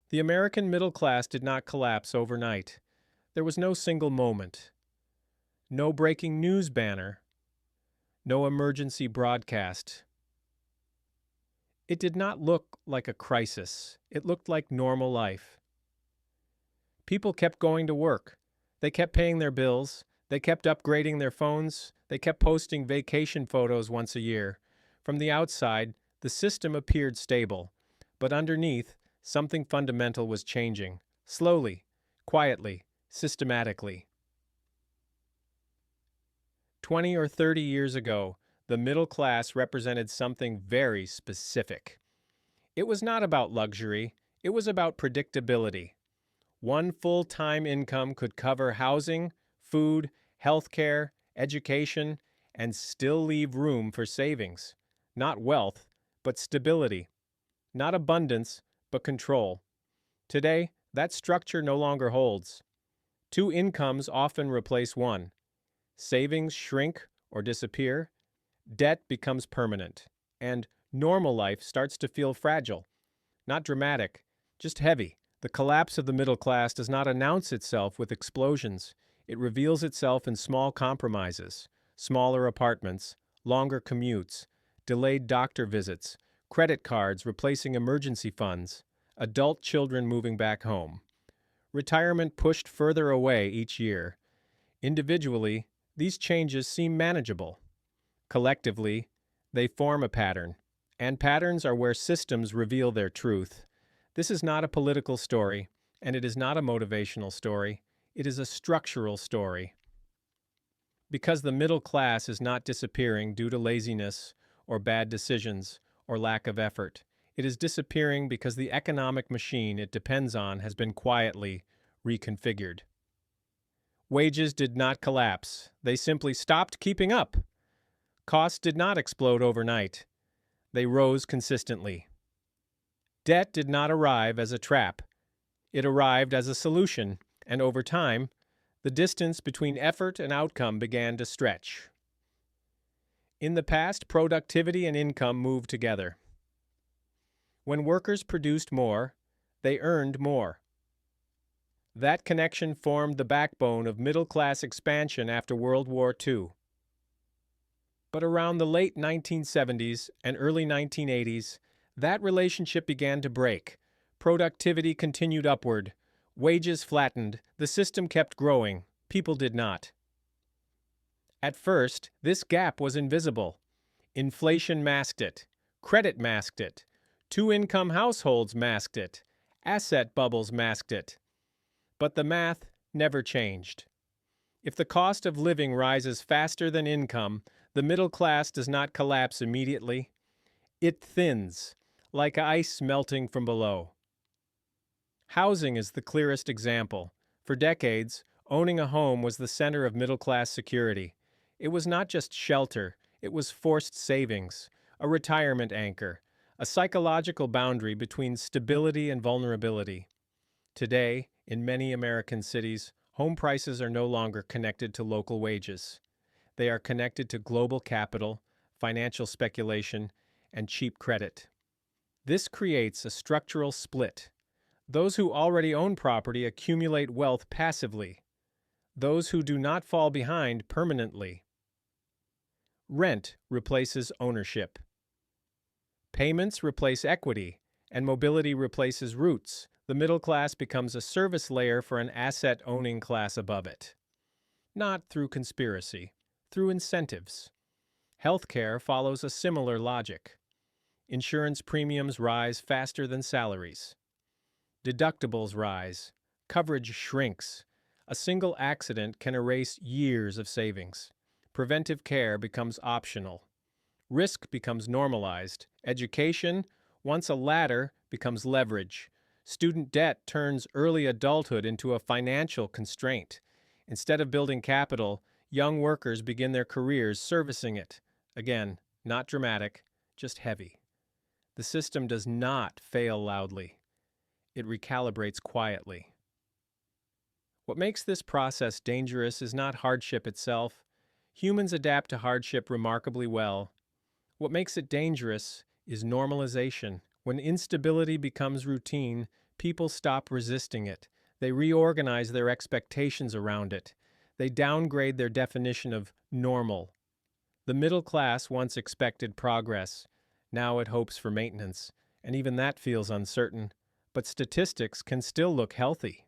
The American middle class did not collapse overnight. There was no single moment, no breaking news banner, no emergency broadcast. It did not look like a crisis. It looked like normal life. People kept going to work. They kept paying their bills. They kept upgrading their phones. They kept posting vacation photos once a year. From the outside, the system appeared stable. But underneath, something fundamental was changing. Slowly, quietly, systematically. 20 or 30 years ago, the middle class represented something very specific. It was not about luxury. It was about predictability. One full-time income could cover housing, food, healthcare, education, and still leave room for savings. Not wealth, but stability. Not abundance, but control. Today, that structure no longer holds. Two incomes often replace one. Savings shrink or disappear. Debt becomes permanent. And normal life starts to feel fragile. Not dramatic, just heavy. The collapse of the middle class does not announce itself with explosions. It reveals itself in small compromises, smaller apartments, longer commutes, delayed doctor visits, credit cards replacing emergency funds, adult children moving back home. Retirement pushed further away each year. Individually, these changes seem manageable. Collectively, they form a pattern, and patterns are where systems reveal their truth. This is not a political story, and it is not a motivational story. It is a structural story. Because the middle class is not disappearing due to laziness or bad decisions or lack of effort. It is disappearing because the economic machine it depends on has been quietly reconfigured. Wages did not collapse. They simply stopped keeping up. Costs did not explode overnight. They rose consistently. Debt did not arrive as a trap. It arrived as a solution, and over time, the distance between effort and outcome began to stretch. In the past, productivity and income moved together. When workers produced more, they earned more. That connection formed the backbone of middle-class expansion after World War II. But around the late 1970s and early 1980s, that relationship began to break. Productivity continued upward. Wages flattened. The system kept growing. People did not. At first, this gap was invisible. Inflation masked it. Credit masked it. Two-income households masked it. Asset bubbles masked it. But the math never changed. If the cost of living rises faster than income, the middle class does not collapse immediately. It thins, like ice melting from below. Housing is the clearest example. For decades, owning a home was the center of middle-class security. It was not just shelter, it was forced savings, a retirement anchor, a psychological boundary between stability and vulnerability. Today, in many American cities, home prices are no longer connected to local wages. They are connected to global capital, financial speculation, and cheap credit. This creates a structural split. Those who already own property accumulate wealth passively. Those who do not fall behind permanently. Rent replaces ownership. Payments replace equity, and mobility replaces roots. The middle class becomes a service layer for an asset-owning class above it. Not through conspiracy, through incentives. Healthcare follows a similar logic. Insurance premiums rise faster than salaries. Deductibles rise. Coverage shrinks. A single accident can erase years of savings. Preventive care becomes optional. Risk becomes normalized. Education, once a ladder, becomes leverage. Student debt turns early adulthood into a financial constraint. Instead of building capital, young workers begin their careers servicing it. Again, not dramatic, just heavy. The system does not fail loudly. It recalibrates quietly. What makes this process dangerous is not hardship itself. Humans adapt to hardship remarkably well. What makes it dangerous is normalization. When instability becomes routine, People stop resisting it. They reorganize their expectations around it. They downgrade their definition of normal. The middle class once expected progress. Now it hopes for maintenance, and even that feels uncertain. But statistics can still look healthy.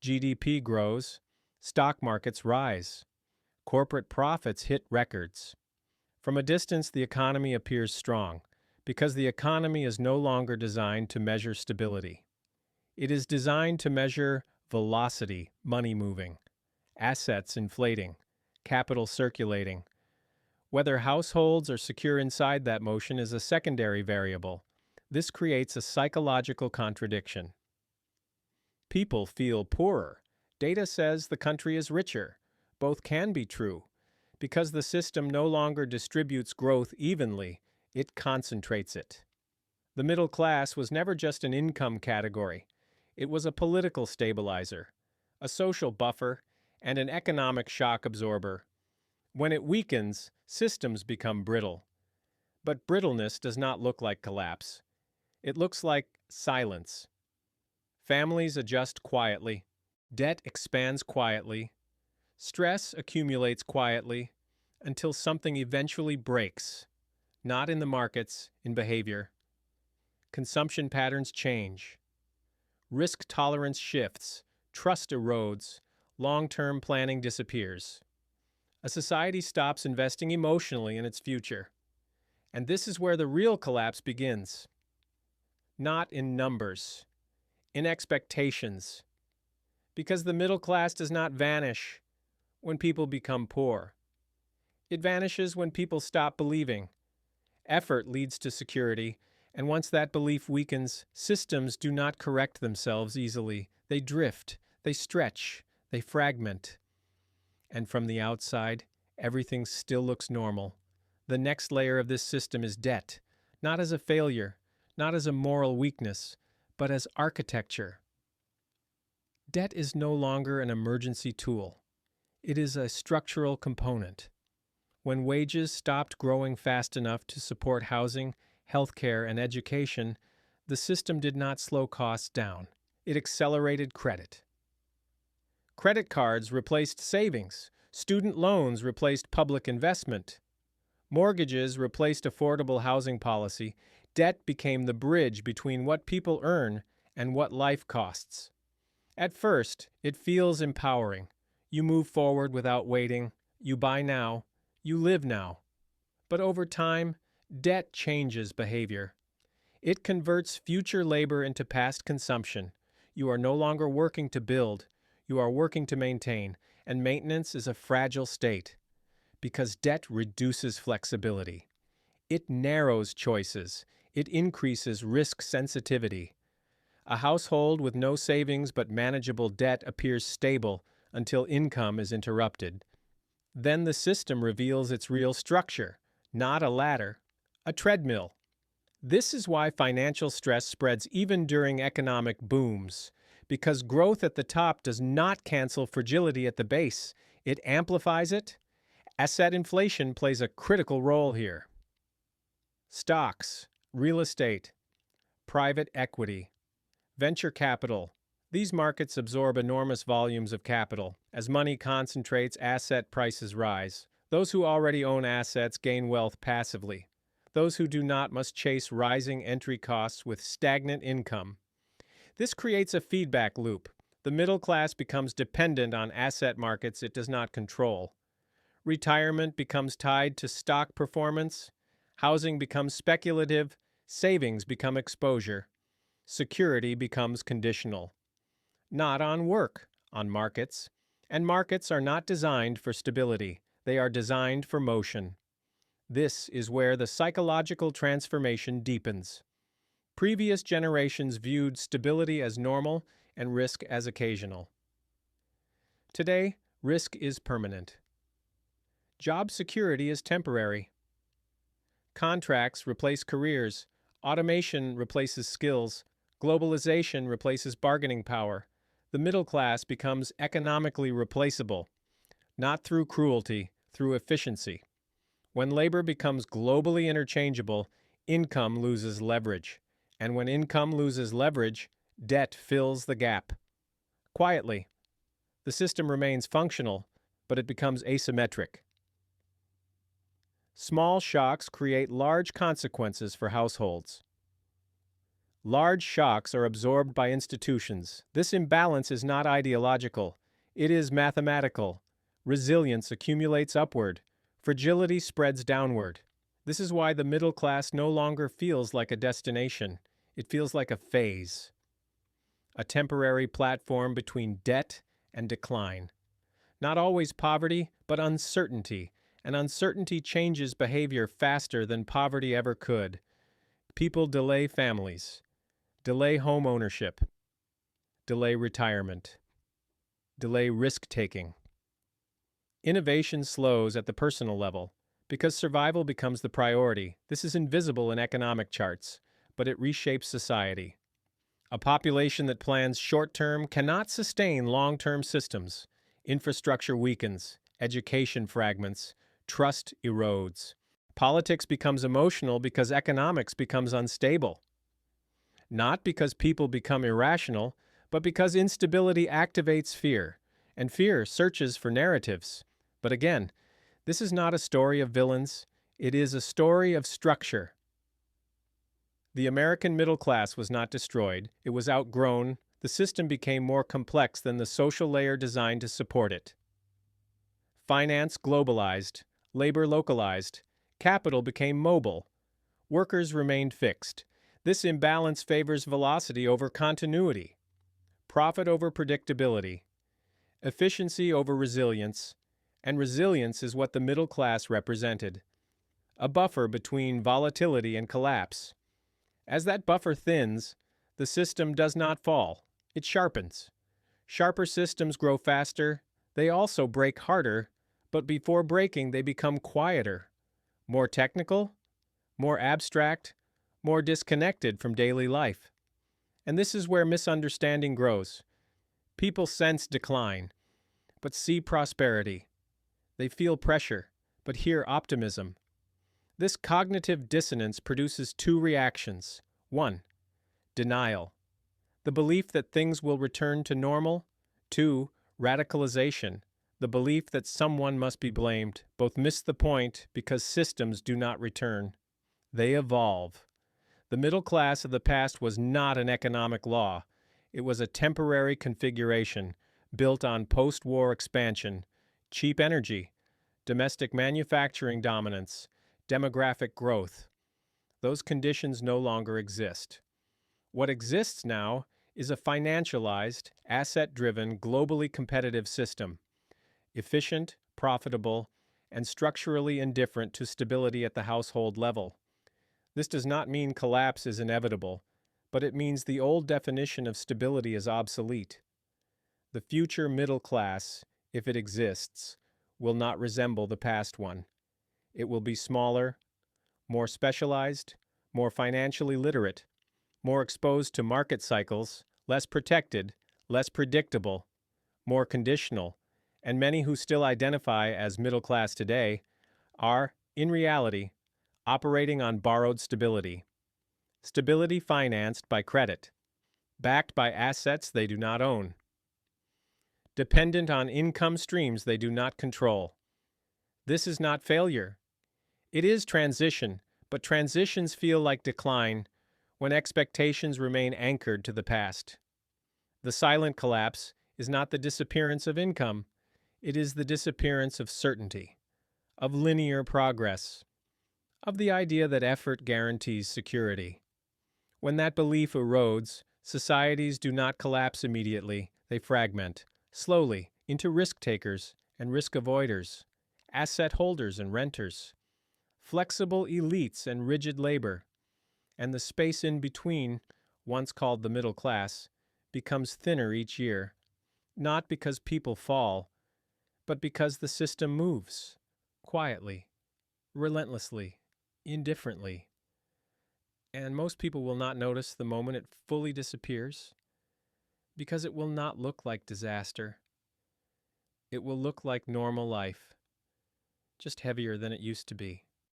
GDP grows, stock markets rise, corporate profits hit records. From a distance, the economy appears strong, because the economy is no longer designed to measure stability. It is designed to measure velocity, money moving, assets inflating, capital circulating. Whether households are secure inside that motion is a secondary variable. This creates a psychological contradiction. People feel poorer. Data says the country is richer. Both can be true. Because the system no longer distributes growth evenly, it concentrates it. The middle class was never just an income category. It was a political stabilizer, a social buffer, and an economic shock absorber. When it weakens, systems become brittle. But brittleness does not look like collapse. It looks like silence. Families adjust quietly. Debt expands quietly. Stress accumulates quietly until something eventually breaks. Not in the markets, in behavior. Consumption patterns change. Risk tolerance shifts. Trust erodes. Long-term planning disappears. A society stops investing emotionally in its future. And this is where the real collapse begins. Not in numbers, in expectations. Because the middle class does not vanish when people become poor. It vanishes when people stop believing. Effort leads to security, and once that belief weakens, systems do not correct themselves easily. They drift, they stretch, they fragment. And from the outside, everything still looks normal. The next layer of this system is debt, not as a failure, not as a moral weakness, but as architecture. Debt is no longer an emergency tool. It is a structural component. When wages stopped growing fast enough to support housing, healthcare, and education, the system did not slow costs down. It accelerated credit. Credit cards replaced savings. Student loans replaced public investment. Mortgages replaced affordable housing policy. Debt became the bridge between what people earn and what life costs. At first, it feels empowering. You move forward without waiting. You buy now. You live now. But over time, debt changes behavior. It converts future labor into past consumption. You are no longer working to build. You are working to maintain, and maintenance is a fragile state. Because debt reduces flexibility. It narrows choices. It increases risk sensitivity. A household with no savings but manageable debt appears stable until income is interrupted. Then the system reveals its real structure, not a ladder, a treadmill. This is why financial stress spreads even during economic booms, because growth at the top does not cancel fragility at the base. It amplifies it. Asset inflation plays a critical role here. Stocks, real estate, private equity, venture capital. These markets absorb enormous volumes of capital. As money concentrates, asset prices rise. Those who already own assets gain wealth passively. Those who do not must chase rising entry costs with stagnant income. This creates a feedback loop. The middle class becomes dependent on asset markets it does not control. Retirement becomes tied to stock performance. Housing becomes speculative. Savings become exposure. Security becomes conditional. Not on work, on markets. And markets are not designed for stability. They are designed for motion. This is where the psychological transformation deepens. Previous generations viewed stability as normal and risk as occasional. Today, risk is permanent. Job security is temporary. Contracts replace careers. Automation replaces skills. Globalization replaces bargaining power. The middle class becomes economically replaceable, not through cruelty, through efficiency. When labor becomes globally interchangeable, income loses leverage. And when income loses leverage, Debt fills the gap. Quietly, the system remains functional, but it becomes asymmetric. Small shocks create large consequences for households. Large shocks are absorbed by institutions. This imbalance is not ideological. It is mathematical. Resilience accumulates upward. Fragility spreads downward. This is why the middle class no longer feels like a destination. It feels like a phase. A temporary platform between debt and decline. Not always poverty, but uncertainty. And uncertainty changes behavior faster than poverty ever could. People delay families. Delay home ownership. Delay retirement. Delay risk-taking. Innovation slows at the personal level because survival becomes the priority. This is invisible in economic charts, but it reshapes society. A population that plans short-term cannot sustain long-term systems. Infrastructure weakens, education fragments, trust erodes. Politics becomes emotional because economics becomes unstable. Not because people become irrational, but because instability activates fear, and fear searches for narratives. But again, this is not a story of villains, it is a story of structure. The American middle class was not destroyed, it was outgrown. The system became more complex than the social layer designed to support it. Finance globalized, labor localized, capital became mobile, workers remained fixed. This imbalance favors velocity over continuity, profit over predictability, efficiency over resilience, and resilience is what the middle class represented. A buffer between volatility and collapse. As that buffer thins, the system does not fall, it sharpens. Sharper systems grow faster, they also break harder, but before breaking they become quieter, more technical, more abstract, more disconnected from daily life. And this is where misunderstanding grows. People sense decline, but see prosperity. They feel pressure, but hear optimism. This cognitive dissonance produces two reactions. 1. Denial. The belief that things will return to normal. 2. Radicalization. The belief that someone must be blamed. Both miss the point because systems do not return. They evolve. The middle class of the past was not an economic law. It was a temporary configuration built on post-war expansion, cheap energy, domestic manufacturing dominance, demographic growth. Those conditions no longer exist. What exists now is a financialized, asset-driven, globally competitive system, efficient, profitable, and structurally indifferent to stability at the household level. This does not mean collapse is inevitable, but it means the old definition of stability is obsolete. The future middle class, if it exists, will not resemble the past one. It will be smaller, more specialized, more financially literate, more exposed to market cycles, less protected, less predictable, more conditional, and many who still identify as middle class today are, in reality, operating on borrowed stability. Stability financed by credit, backed by assets they do not own, dependent on income streams they do not control. This is not failure. It is transition, but transitions feel like decline when expectations remain anchored to the past. The silent collapse is not the disappearance of income, it is the disappearance of certainty, of linear progress, of the idea that effort guarantees security. When that belief erodes, societies do not collapse immediately, they fragment, slowly, into risk-takers and risk-avoiders, asset holders and renters, flexible elites and rigid labor, and the space in between, once called the middle class, becomes thinner each year, not because people fall, but because the system moves, quietly, relentlessly, indifferently. And most people will not notice the moment it fully disappears, because it will not look like disaster. It will look like normal life, just heavier than it used to be.